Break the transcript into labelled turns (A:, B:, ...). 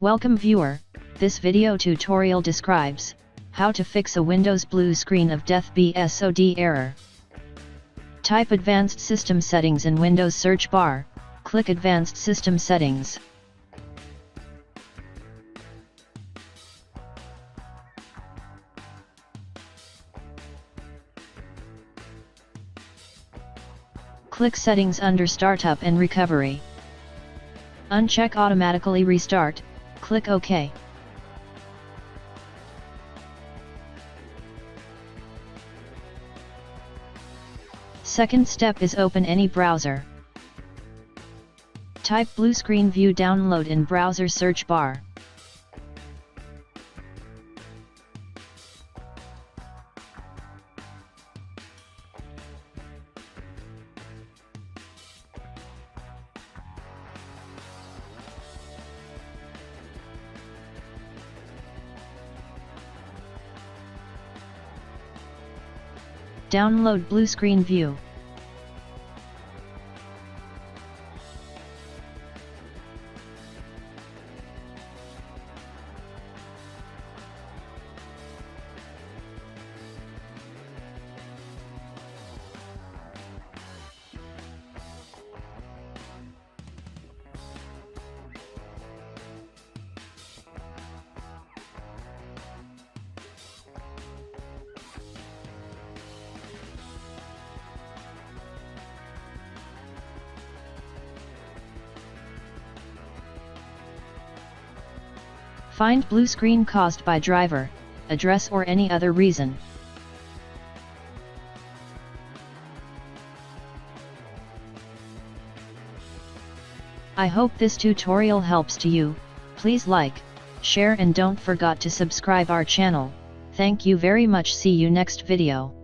A: Welcome viewer, this video tutorial describes how to fix a Windows blue screen of death BSOD error. Type Advanced System Settings in Windows search bar, click Advanced System Settings. Click Settings under Startup and Recovery. Uncheck Automatically Restart, click OK. Second step is open any browser. Type Blue Screen View Download in browser search bar. Download Blue Screen View. Find blue screen caused by driver, address or any other reason. I hope this tutorial helps to you. Please like, share and don't forget to subscribe our channel. Thank you very much. See you next video.